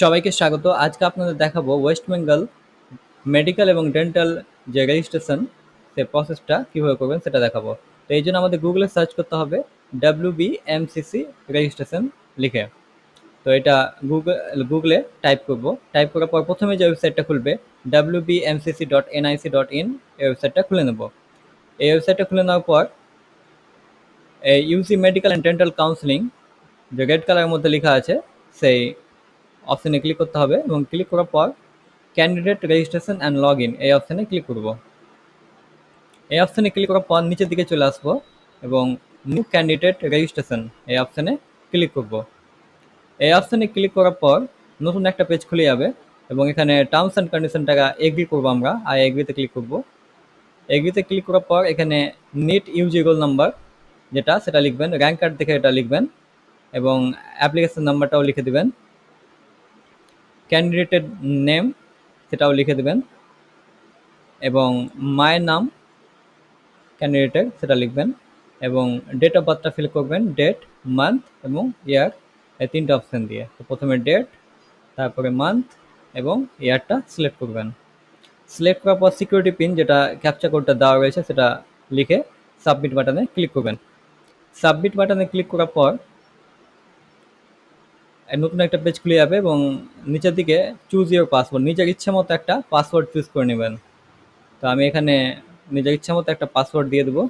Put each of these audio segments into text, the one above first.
সবাইকে স্বাগত। আজকে আপনাদের দেখাবো ওয়েস্ট বেঙ্গল মেডিকেল এবং ডেন্টাল যে রেজিস্ট্রেশন সে প্রসেসটা কীভাবে করবেন সেটা দেখাবো। তো এই জন্য আমাদের গুগলে সার্চ করতে হবে Wbmcc রেজিস্ট্রেশন লিখে। তো এটা গুগলে টাইপ করার পর প্রথমে যে ওয়েবসাইটটা খুলবে wbmcc.nic.in এই ওয়েবসাইটটা খুলে নেব। এই ওয়েবসাইটটা খুলে নেওয়ার পর ইউসি মেডিকেল অ্যান্ড ডেন্টাল কাউন্সেলিং যে রেড কালারের মধ্যে লেখা আছে সেই অপশানে ক্লিক করতে হবে এবং ক্লিক করার পর candidate registration and log in এই অপশানে ক্লিক করব। এই অপশানে ক্লিক করার পর নিচের দিকে চলে আসবো এবং নিউ ক্যান্ডিডেট রেজিস্ট্রেশন এই অপশানে ক্লিক করব। এই অপশানে ক্লিক করার পর নতুন একটা পেজ খুলে যাবে এবং এখানে টার্মস অ্যান্ড কন্ডিশনটাকে এগ্রি করবো আমরা, আর এগ্রিতে ক্লিক করব। এগ্রিতে ক্লিক করার পর এখানে নিট ইউজি রোল নাম্বার যেটা সেটা লিখবেন, র্যাঙ্ক কার্ড দেখে এটা লিখবেন এবং অ্যাপ্লিকেশন নাম্বারটাও লিখে দেবেন, ক্যান্ডিডেটের নেম সেটাও লিখে দেবেন এবং মায়ের নাম ক্যান্ডিডেটের সেটা লিখবেন এবং ডেট অফ বার্থটা ফিল করবেন, ডেট, মান্থ এবং ইয়ার এই তিনটা অপশান দিয়ে। তো প্রথমে ডেট, তারপরে মান্থ এবং ইয়ারটা সিলেক্ট করবেন। সিলেক্ট করার পর সিকিউরিটি পিন যেটা ক্যাপচা কোডটা দেওয়া রয়েছে সেটা লিখে সাবমিট বাটনে ক্লিক করবেন। সাবমিট বাটনে ক্লিক করার পর নতুন একটা পেজ খুলে যাবে এবং নিচের দিকে চুজ ইউর পাসওয়ার্ড, নিজের ইচ্ছা মতো একটা পাসওয়ার্ড চুজ করে নেবেন। তো আমি এখানে নিজের ইচ্ছা মতো একটা পাসওয়ার্ড দিয়ে দেবো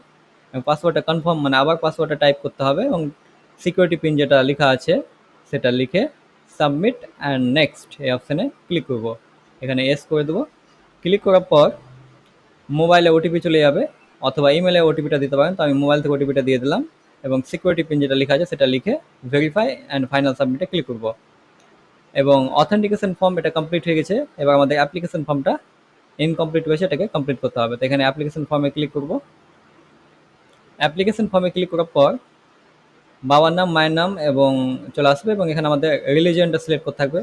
এবং পাসওয়ার্ডটা কনফার্ম মানে আবার পাসওয়ার্ডটা টাইপ করতে হবে এবং সিকিউরিটি পিন যেটা লেখা আছে সেটা লিখে সাবমিট অ্যান্ড নেক্সট এই অপশানে ক্লিক করব। এখানে এস করে দেবো। ক্লিক করার পর মোবাইলে ওটিপি চলে যাবে অথবা ইমেলে ওটিপিটা দিতে পারেন। তো আমি মোবাইল থেকে ওটিপিটা দিয়ে দিলাম এবং সিকিউরিটি পিন যেটা লেখা আছে সেটা লিখে ভেরিফাই অ্যান্ড ফাইনাল সাবমিটে ক্লিক করব এবং অথেন্টিকেশন ফর্ম এটা কমপ্লিট হয়ে গেছে। এবার আমাদের অ্যাপ্লিকেশন ফর্মটা ইনকমপ্লিট হয়েছে, এটাকে কমপ্লিট করতে হবে। তো এখানে অ্যাপ্লিকেশন ফর্মে ক্লিক করব। অ্যাপ্লিকেশন ফর্মে ক্লিক করার পর বাবার নাম, মায়ের নাম এবং চলে আসবে এবং এখানে আমাদের রিলিজিয়নটা সিলেক্ট করতে থাকবে।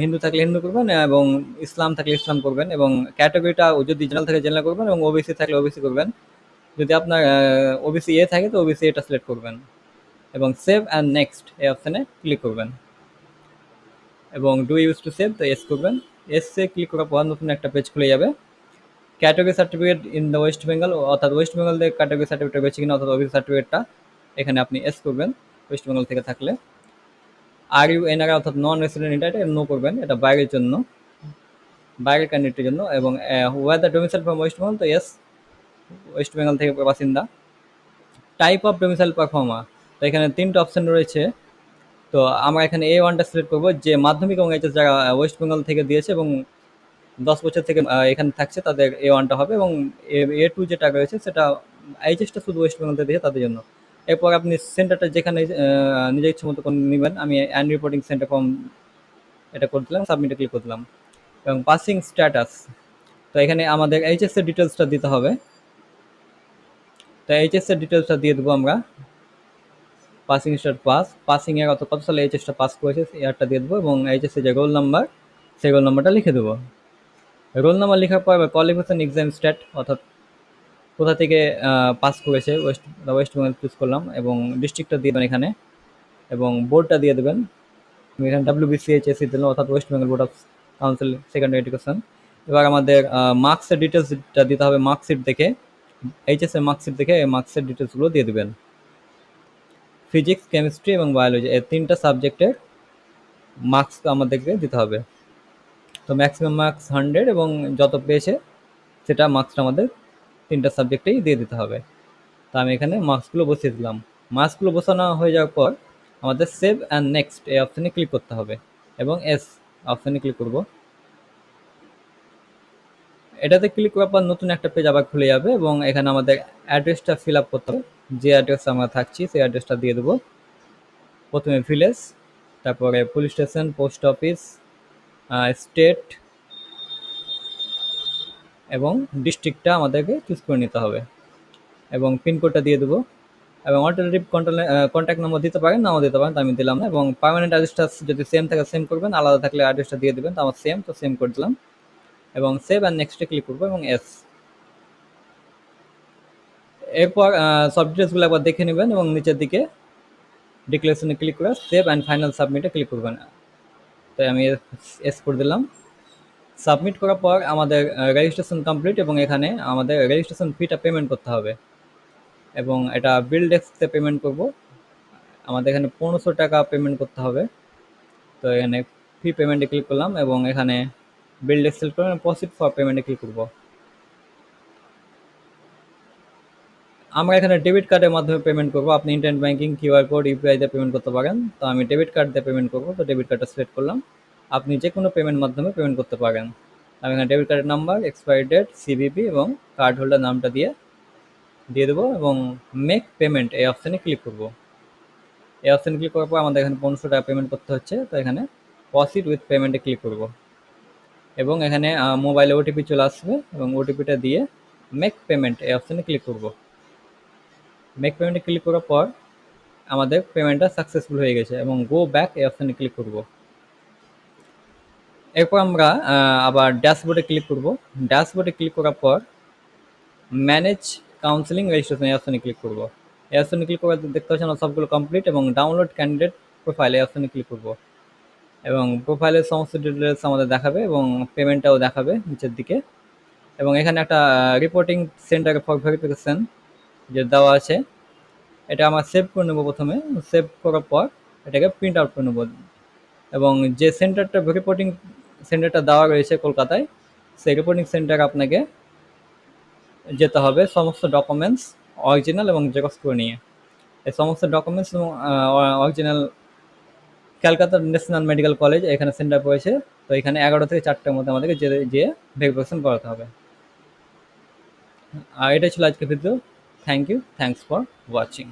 হিন্দু থাকলে হিন্দু করবেন এবং ইসলাম থাকলে ইসলাম করবেন এবং ক্যাটাগরিটা যদি জেনারেল থাকে জেনারেল করবেন এবং ওবিসি থাকলে ওবিসি করবেন। যদি আপনার ওবিসি এ থাকে তো ওবিসি এটা সিলেক্ট করবেন এবং সেভ অ্যান্ড নেক্সট এই অপশানে ক্লিক করবেন এবং ডু ইউজ টু সেভ তো এস করবেন। এসে ক্লিক করার পর নতুন একটা পেজ খুলে যাবে। Category certificate in the West Bengal, অর্থাৎ ওয়েস্ট বেঙ্গল থেকে ক্যাটাগরি সার্টিফিকেট রয়েছে কিনা, অর্থাৎ ওবিসি সার্টিফিকেটটা এখানে আপনি এস করবেন ওয়েস্ট বেঙ্গল থেকে থাকলে। আর ইউ এনআরআই অর্থাৎ নন রেসিডেন্ট এটা নো করবেন, এটা বাইরের জন্য, বাইরের ক্যান্ডিডেটের জন্য। এবং where the domicile from West Bengal তো এস, ওয়েস্ট বেঙ্গল থেকে বাসিন্দা। টাইপ অফ ডোমিসাইল পারফর্মার তো এখানে তিনটা অপশান রয়েছে। তো আমরা এখানে A1টা সিলেক্ট করবো, যে মাধ্যমিক এবং এইচএস যারা ওয়েস্ট বেঙ্গল থেকে দিয়েছে এবং 10 বছর থেকে এখানে থাকছে তাদের A1টা হবে এবং A2 যেটা রয়েছে সেটা এইচএসটা শুধু ওয়েস্ট বেঙ্গল থেকে দিয়েছে তাদের জন্য। এরপর আপনি সেন্টারটা যেখানে নিজের ইচ্ছে মতো করে নেবেন। আমি অ্যান্ড রিপোর্টিং সেন্টার ফর্ম এটা করে দিলাম, সাবমিটে ক্লিক করে দিলাম এবং পাসিং স্ট্যাটাস তো এখানে আমাদের এইচএসের ডিটেলসটা দিতে হবে। তো এইচএসের ডিটেলসটা দিয়ে দেবো আমরা, পাসিং স্টার পাসিংয়ের কত সালে এইচএসটা পাস করেছে ইয়ারটা দিয়ে দেবো এবং এইচএসের যে রোল নাম্বার সেই রোল নাম্বারটা লিখে দেবো। রোল নাম্বার লেখার পর কোয়ালিফিকেশন এক্সাম স্টেট অর্থাৎ কোথা থেকে পাস করেছে, ওয়েস্ট বেঙ্গল চুজ করলাম এবং ডিস্ট্রিক্টটা দিয়ে দেবেন এখানে এবং বোর্ডটা দিয়ে দেবেন। এখানে WBCHSC দিলাম অর্থাৎ West Bengal board of council secondary education. এবার আমাদের মার্কসের ডিটেলসটা দিতে হবে, মার্কশিট দেখে, এইচএসের মার্কশিট দেখে মার্কসের ডিটেলসগুলো দিয়ে দেবেন। ফিজিক্স, কেমিস্ট্রি এবং বায়োলজি এই তিনটা সাবজেক্টের মার্কস আমাদেরকে দিতে হবে। তো ম্যাক্সিমাম মার্কস 100 এবং যত পেয়েছে সেটা মার্কসটা আমাদের তিনটা সাবজেক্টেই দিয়ে দিতে হবে। তো আমি এখানে মার্কসগুলো বসিয়ে দিলাম। মার্কসগুলো বসানো হয়ে যাওয়ার পর আমাদের সেভ অ্যান্ড নেক্সট এই অপশানে ক্লিক করতে হবে এবং এস অপশানে ক্লিক করব। এটাতে ক্লিক করার পর নতুন একটা পেজ আবার খুলে যাবে এবং এখানে আমাদের অ্যাড্রেসটা ফিল আপ করতে হবে। যে অ্যাড্রেস আমরা থাকছি সেই অ্যাড্রেসটা দিয়ে দেবো। প্রথমে ভিলেজ, তারপরে police station, post office, state এবং ডিস্ট্রিক্টটা আমাদেরকে চুজ করে নিতে হবে এবং পিনকোডটা দিয়ে দেবো এবং অল্টারনেটিভ কন্ট্যাক্ট নাম্বার দিতে পারেন, নাও দিতে পারেন, তো আমি দিলাম না। এবং পার্মানেন্ট অ্যাড্রেসটা যদি সেম থাকে সেম করবেন, আলাদা থাকলে অ্যাড্রেসটা দিয়ে দেবেন। তো আমার সেম, তো সেম করে দিলাম এবং সেভ অ্যান্ড নেক্সটে ক্লিক করবো এবং এস। এরপর সব ডিটেলসগুলো একবার দেখে নেবেন এবং নিচের দিকে ডিক্লারেশনে ক্লিক করে সেভ অ্যান্ড ফাইনাল সাবমিটে ক্লিক করবেন। তো আমি এস করে দিলাম। সাবমিট করার পর আমাদের রেজিস্ট্রেশন কমপ্লিট, এবং এখানে আমাদের রেজিস্ট্রেশন ফিটা পেমেন্ট করতে হবে, এবং এটা বিল ডেস্কতে পেমেন্ট করব। আমাদের এখানে 1500 টাকা পেমেন্ট করতে হবে। তো এখানে ফি পেমেন্টে ক্লিক করলাম, এবং এখানে বিল ডেস্ক সিলেক্ট করে প্রসিড ফর পেমেন্টে ক্লিক করব। আমরা এখানে ডেবিট কার্ডের মাধ্যমে পেমেন্ট করব। আপনি internet banking, QR code, UPI দিয়ে পেমেন্ট করতে পারেন। তো আমি ডেবিট কার্ড দিয়ে পেমেন্ট করব, তো ডেবিট কার্ডটা সিলেক্ট করলাম। আপনি যে কোনো পেমেন্ট মাধ্যমে পেমেন্ট করতে পারেন। আমি এখানে ডেবিট কার্ডের নাম্বার, এক্সপায়ারি ডেট, সিভিভি এবং কার্ড হোল্ডার নামটা দিয়ে দেবো, এবং মেক পেমেন্ট এই অপশানে ক্লিক করব। এই অপশানে ক্লিক করার পর আমাদের এখানে 1500 টাকা পেমেন্ট করতে হচ্ছে। তো এখানে প্রসিড উইথ পেমেন্টে ক্লিক করব, এবং এখানে মোবাইলে ওটিপি চলে আসবে, এবং ওটিপিটা দিয়ে মেক পেমেন্ট এই অপশানে ক্লিক করব। মেক পেমেন্টে ক্লিক করার পর আমাদের পেমেন্টটা সাকসেসফুল হয়ে গেছে, এবং গো ব্যাক এই অপশানে ক্লিক করব। এরপর আমরা আবার ড্যাশবোর্ডে ক্লিক করব। ড্যাশবোর্ডে ক্লিক করার পর ম্যানেজ কাউন্সেলিং রেজিস্ট্রেশন এই অপশানে ক্লিক করব। এই অপশানে ক্লিক করে দেখতে পাচ্ছেন আমার সবগুলো কমপ্লিট, এবং ডাউনলোড ক্যান্ডিডেট প্রোফাইল এই অপশানে ক্লিক করব, এবং প্রোফাইলের সমস্ত ডিটেলস আমাদের দেখাবে, এবং পেমেন্টটাও দেখাবে নিচের দিকে। এবং এখানে একটা রিপোর্টিং সেন্টার ফর ভেরিফিকেশন যে দেওয়া আছে, এটা আমরা সেভ করে নেব। প্রথমে সেভ করার পর এটাকে প্রিন্ট আউট করে নেব, এবং যে সেন্টারটা রিপোর্টিং সেন্টারটা দেওয়া রয়েছে কলকাতায়, সেই রিপোর্টিং সেন্টারে আপনাকে যেতে হবে সমস্ত ডকুমেন্টস অরিজিনাল এবং জেরক্স করে নিয়ে। এই সমস্ত ডকুমেন্টস এবং original Calcutta national medical college এখানে সেন্টার পড়েছে। তো এখানে 11 থেকে 4টার মধ্যে আমাদেরকে যেয়ে ভেরিফিকেশন করাতে হবে। আর এটাই ছিল আজকের video. Thank you, thanks for watching.